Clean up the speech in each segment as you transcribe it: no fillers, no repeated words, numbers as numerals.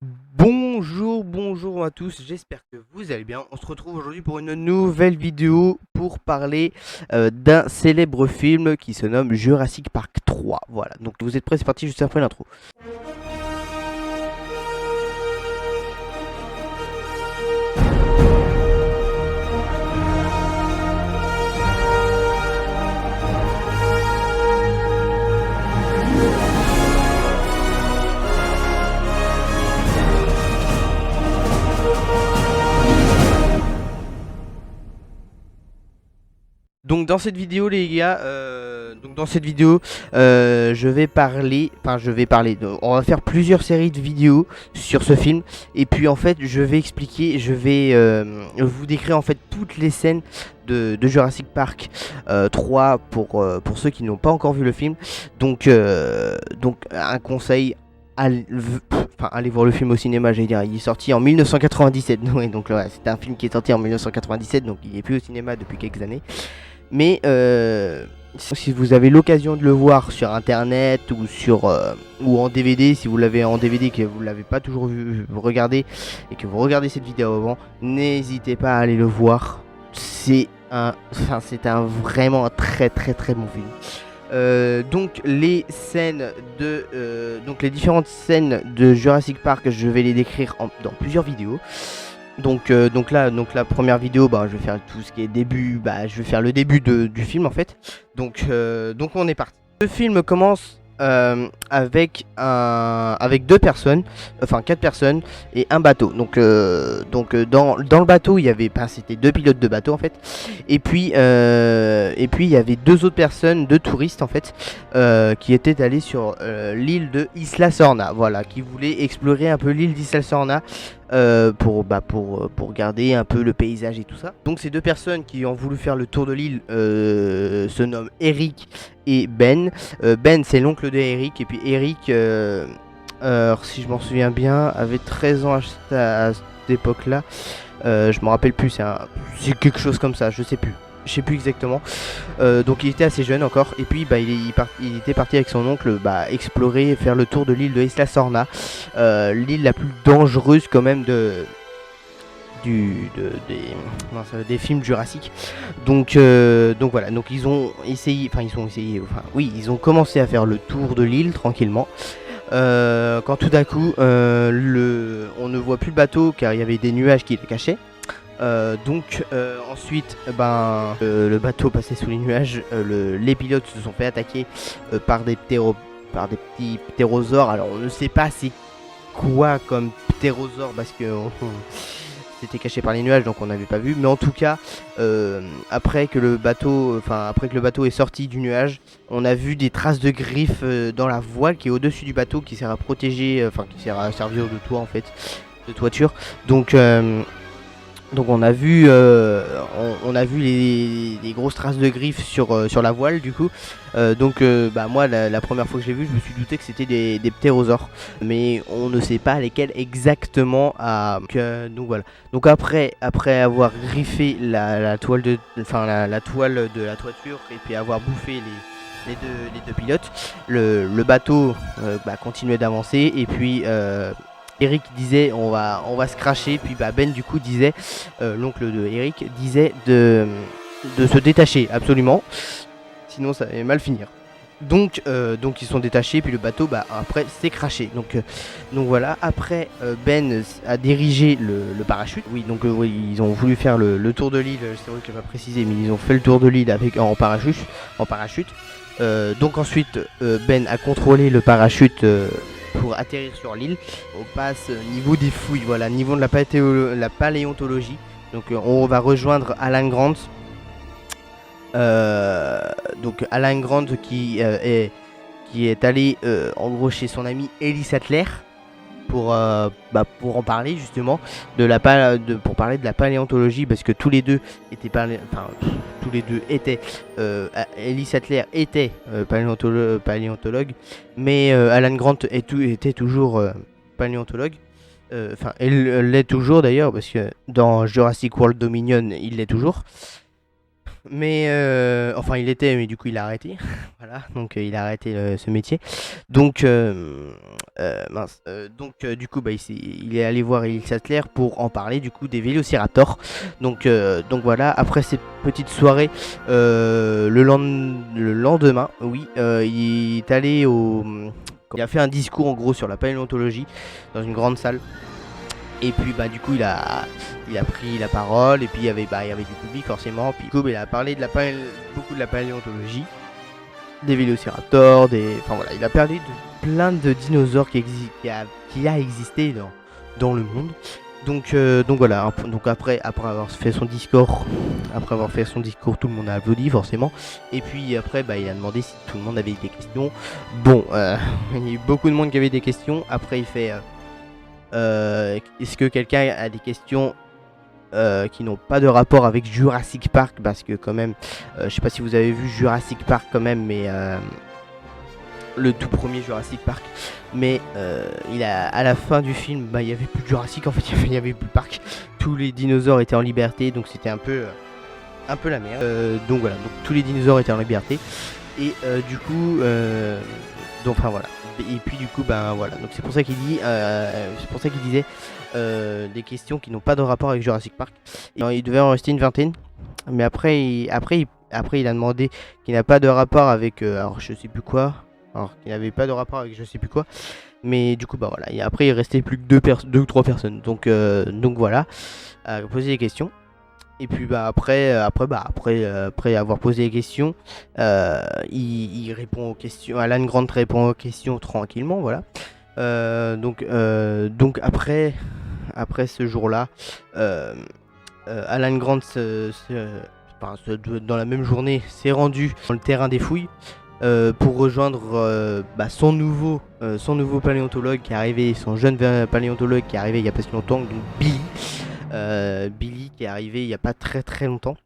Bonjour à tous, j'espère que vous allez bien. On se retrouve aujourd'hui pour une nouvelle vidéo pour parler d'un célèbre film qui se nomme Jurassic Park 3. Voilà, donc vous êtes prêts, c'est parti juste après l'intro. Donc dans cette vidéo les gars, on va faire plusieurs séries de vidéos sur ce film et puis en fait je vais expliquer, je vais vous décrire en fait toutes les scènes de Jurassic Park 3 pour ceux qui n'ont pas encore vu le film. Donc un conseil. Allez voir le film au cinéma, j'allais dire, il est sorti en 1997, ouais, donc ouais, c'est un film qui est sorti en 1997, donc il est plus au cinéma depuis quelques années. Mais si vous avez l'occasion de le voir sur internet ou en DVD, si vous l'avez en DVD et que vous l'avez pas toujours vu regarder et que vous regardez cette vidéo avant, n'hésitez pas à aller le voir. C'est un vraiment un très bon film. Donc les différentes scènes de Jurassic Park, je vais les décrire dans plusieurs vidéos. Donc la première vidéo, bah, je vais faire tout ce qui est début, bah, je vais faire le début du film en fait. Donc on est parti. Le film commence avec deux personnes, enfin quatre personnes et un bateau. Dans le bateau, il y avait, c'était deux pilotes de bateau en fait. Et puis il y avait deux autres personnes, deux touristes en fait, qui étaient allés sur l'île de Isla Sorna, voilà, qui voulaient explorer un peu l'île d'Isla Sorna pour regarder un peu le paysage et tout ça. Donc ces deux personnes qui ont voulu faire le tour de l'île se nomment Eric et Ben. Ben c'est l'oncle de Eric et puis Eric, si je m'en souviens bien, avait 13 ans à cette époque-là. Je me rappelle plus, c'est quelque chose comme ça, je sais plus. Je sais plus exactement. Donc il était assez jeune encore. Et puis bah, il était parti avec son oncle explorer et faire le tour de l'île de Isla Sorna. L'île la plus dangereuse quand même des films Jurassic. Donc voilà, donc ils ont essayé, ils ont commencé à faire le tour de l'île tranquillement. Quand tout d'un coup, on ne voit plus le bateau car il y avait des nuages qui le cachaient. Ensuite, le bateau passait sous les nuages. Les pilotes se sont fait attaquer par des petits ptérosaures. Alors on ne sait pas c'est quoi comme ptérosaure parce que c'était caché par les nuages, donc on n'avait pas vu. Mais en tout cas, après que le bateau est sorti du nuage, on a vu des traces de griffes dans la voile qui est au-dessus du bateau, qui sert à protéger, qui sert à servir de toit en fait, de toiture. Donc on a vu les grosses traces de griffes sur la voile du coup. Moi la première fois que je l'ai vu, je me suis douté que c'était des ptérosaures, mais on ne sait pas lesquels exactement. Donc voilà. Donc après avoir griffé la toile la toile de la toiture et puis avoir bouffé les deux pilotes, le bateau continuait d'avancer et puis Eric disait on va se cracher, puis Ben du coup disait, l'oncle de Eric disait de se détacher absolument, sinon ça allait mal finir. Donc ils sont détachés, puis le bateau après s'est craché. Donc voilà, après Ben a dirigé le parachute. Oui, oui, ils ont voulu faire le tour de l'île, c'est vrai que je n'ai pas précisé, mais ils ont fait le tour de l'île en parachute. Donc ensuite Ben a contrôlé le parachute pour atterrir sur l'île. On passe niveau des fouilles, voilà, niveau de la paléontologie. Donc on va rejoindre Alan Grant. Donc Alan Grant qui est allé en gros chez son ami Ellie Sattler pour en parler justement pour parler de la paléontologie, parce que tous les deux étaient Ellie Sattler était paléontologue, mais Alan Grant était toujours paléontologue. Elle l'est toujours d'ailleurs, parce que dans Jurassic World Dominion il l'est toujours. Mais enfin, il était, mais du coup, il a arrêté. Voilà, donc il a arrêté ce métier. Donc, mince. Du coup, bah, il est allé voir Elise Sattler pour en parler, du coup, des Vélociraptors. Donc voilà, après cette petite soirée, le lendemain, oui, il est allé au. Il a fait un discours en gros sur la paléontologie dans une grande salle. Et puis bah du coup il a pris la parole et puis il y avait du public forcément. Puis du coup, il a parlé beaucoup de la paléontologie, des vélociraptors, enfin voilà, il a parlé de plein de dinosaures qui a existé dans le monde. Donc voilà, donc après avoir fait son discours, tout le monde a applaudi forcément. Et puis après, bah, il a demandé si tout le monde avait des questions. Bon, il y a eu beaucoup de monde qui avait des questions. Après, il fait est-ce que quelqu'un a des questions qui n'ont pas de rapport avec Jurassic Park? Parce que quand même, je sais pas si vous avez vu Jurassic Park quand même, mais le tout premier Jurassic Park. Mais à la fin du film, bah, il n'y avait plus de Jurassic, en fait, il y avait plus de parc. Tous les dinosaures étaient en liberté, donc c'était un peu la merde. Donc voilà, donc tous les dinosaures étaient en liberté. Et du coup, donc enfin voilà. Et puis du coup, ben voilà. Donc c'est pour ça c'est pour ça qu'il disait des questions qui n'ont pas de rapport avec Jurassic Park. Et, il devait en rester une vingtaine. Mais après il a demandé qu'il n'a pas de rapport avec, alors je sais plus quoi. Alors qu'il n'avait pas de rapport avec je sais plus quoi. Mais du coup, bah voilà. Et après, il restait plus que deux ou trois personnes. Donc voilà, à poser des questions. Et puis bah après avoir posé les questions, il répond aux questions. Alan Grant répond aux questions tranquillement, voilà. Donc après ce jour-là, Alan Grant dans la même journée s'est rendu dans le terrain des fouilles pour rejoindre son nouveau paléontologue qui est arrivé, son jeune paléontologue qui est arrivé il y a pas si longtemps, donc Billy. Billy qui est arrivé il n'y a pas très très longtemps.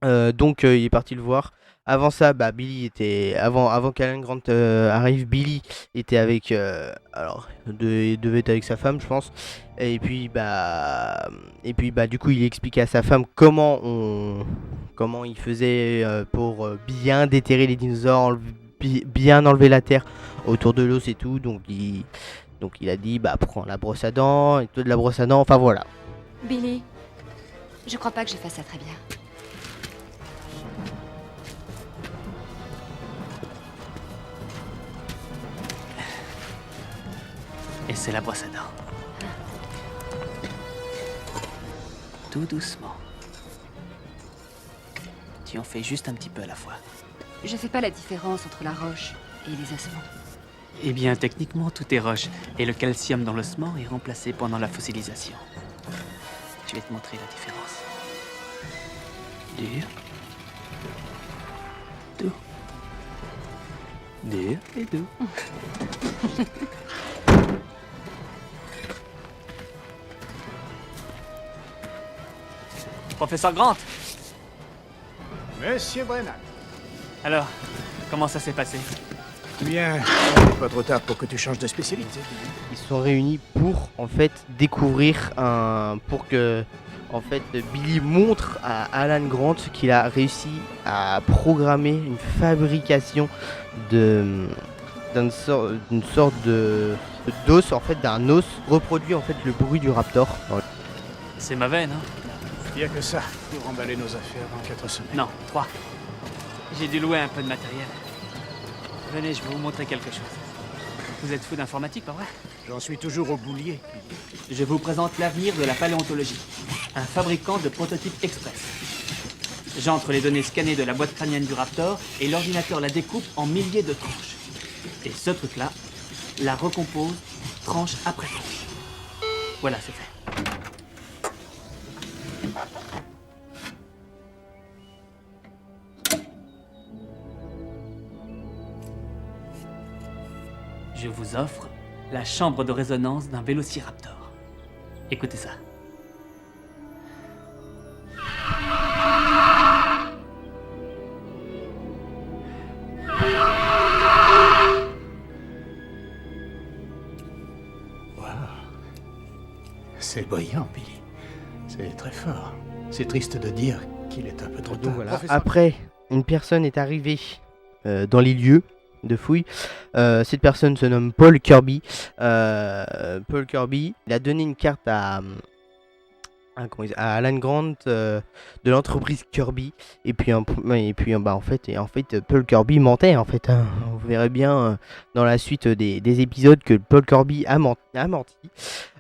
Il est parti le voir. Avant ça, bah, Billy était avant qu'Alan Grant arrive. Billy était avec il devait être avec sa femme, je pense. Et puis du coup, il expliquait à sa femme comment il faisait pour bien déterrer les dinosaures, bien enlever la terre autour de l'os et tout. Donc il a dit bah prends la brosse à dents et toi de la brosse à dents. Enfin voilà. Billy, je crois pas que je fasse ça très bien. Et c'est la brosse à dents. Tout doucement. Tu en fais juste un petit peu à la fois. Je fais pas la différence entre la roche et les ossements. Eh bien, techniquement, tout est roche. Et le calcium dans l'ossement est remplacé pendant la fossilisation. Je vais te montrer la différence. Dur. Doux. Dur et doux. Professeur Grant. Monsieur Brennan. Alors, comment ça s'est passé? Bien, il n'est pas trop tard pour que tu changes de spécialité. Ils se sont réunis pour en fait découvrir pour que en fait Billy montre à Alan Grant qu'il a réussi à programmer une fabrication d'une sorte d'os, en fait d'un os reproduit en fait le bruit du raptor. C'est ma veine, hein? Il n'y a que ça pour emballer nos affaires dans 4 semaines. Non, 3. J'ai dû louer un peu de matériel. Venez, je vais vous montrer quelque chose. Vous êtes fou d'informatique, pas vrai? J'en suis toujours au boulier. Je vous présente l'avenir de la paléontologie. Un fabricant de prototypes express. J'entre les données scannées de la boîte crânienne du raptor et l'ordinateur la découpe en milliers de tranches. Et ce truc-là la recompose tranche après tranche. Voilà, c'est fait. Je vous offre la chambre de résonance d'un vélociraptor. Écoutez ça. Wow. C'est brillant, Billy. C'est très fort. C'est triste de dire Il est un peu trop Donc tard. voilà. Professeur. Après, une personne est arrivée dans les lieux de fouille. Cette personne se nomme Paul Kirby. Paul Kirby, il a donné une carte à Alan Grant de l'entreprise Kirby. Et puis en fait, Paul Kirby mentait en fait, hein. Vous verrez bien dans la suite des épisodes que Paul Kirby a menti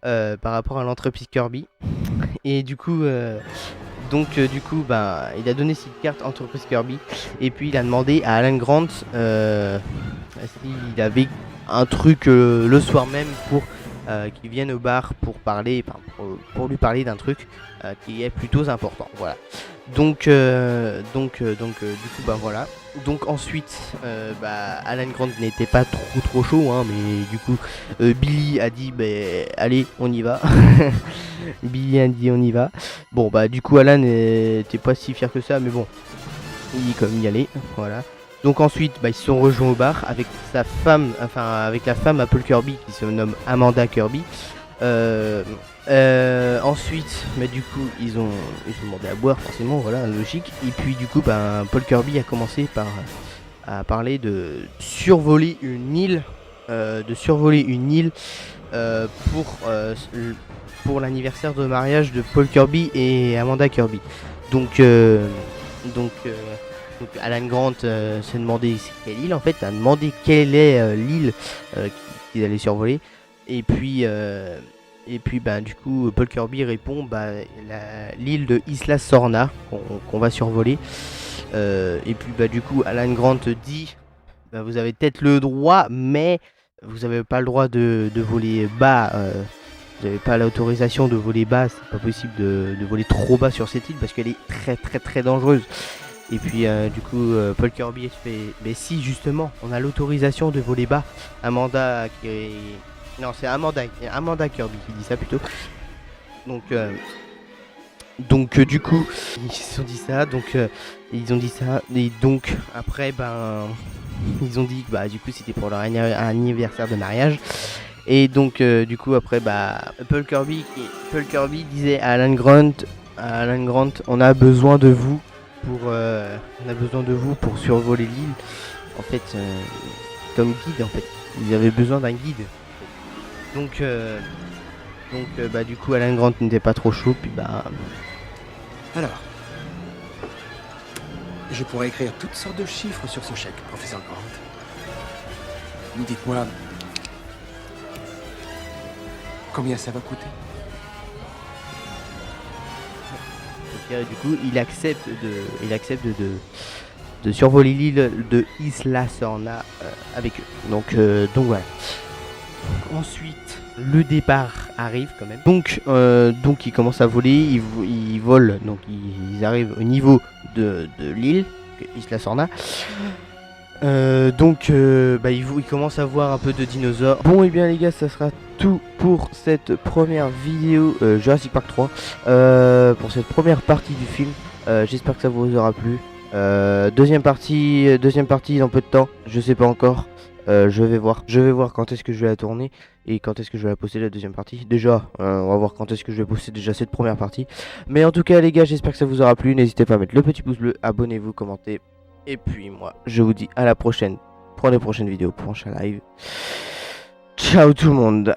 par rapport à l'entreprise Kirby. Et du coup il a donné cette carte entreprise Kirby et puis il a demandé à Alan Grant s'il avait un truc le soir même pour qu'il vienne au bar pour parler, pour lui parler d'un truc qui est plutôt important. Voilà. Donc voilà. Donc ensuite, Alan Grant n'était pas trop chaud, hein, mais du coup Billy a dit allez, on y va. Billy a dit on y va. Bon du coup Alan n'était pas si fier que ça, mais bon, il est comme y aller. Voilà. Donc ensuite, ils se sont rejoints au bar avec sa femme, avec la femme à Paul Kirby qui se nomme Amanda Kirby. Ensuite, du coup, ils ont demandé à boire forcément, voilà, logique. Et puis du coup, Paul Kirby a commencé à parler de survoler une île, pour l'anniversaire de mariage de Paul Kirby et Amanda Kirby. Donc Alan Grant s'est demandé c'est quelle île en fait, a demandé quelle est l'île qu'ils allaient survoler. Et puis du coup Paul Kirby répond l'île de Isla Sorna qu'on va survoler. Et puis du coup Alan Grant dit vous avez peut-être le droit, mais vous n'avez pas le droit de voler bas. Vous n'avez pas l'autorisation de voler bas, c'est pas possible de voler trop bas sur cette île parce qu'elle est très très très dangereuse. Et puis du coup Paul Kirby fait mais si justement on a l'autorisation de voler bas. C'est Amanda Kirby qui dit ça plutôt. Donc du coup ils ont dit ça, et donc après ils ont dit que du coup c'était pour leur anniversaire de mariage. Et donc du coup après Paul Kirby disait à Alan Grant, on a besoin de vous pour survoler l'île. En fait comme guide en fait. Ils avaient besoin d'un guide. Donc du coup Alan Grant n'était pas trop chaud, puis Alors, je pourrais écrire toutes sortes de chiffres sur ce chèque, professeur Grant. Dites-moi, combien ça va coûter? du coup il accepte de survoler l'île de Isla Sorna avec eux. Donc voilà. Ensuite le départ arrive quand même. Donc ils commencent à voler, ils volent, donc ils arrivent au niveau de l'île Isla Sorna. Ils commencent à voir un peu de dinosaures. Bon et bien les gars, ça sera tout pour cette première vidéo Jurassic Park 3, pour cette première partie du film. J'espère que ça vous aura plu. Deuxième partie dans peu de temps, je sais pas encore. Je vais voir quand est-ce que je vais la tourner et quand est-ce que je vais la poster la deuxième partie. Déjà, on va voir quand est-ce que je vais poster déjà cette première partie. Mais en tout cas les gars, j'espère que ça vous aura plu. N'hésitez pas à mettre le petit pouce bleu, abonnez-vous, commentez. Et puis moi, je vous dis à la prochaine pour les prochaines vidéos, prochain live. Ciao tout le monde.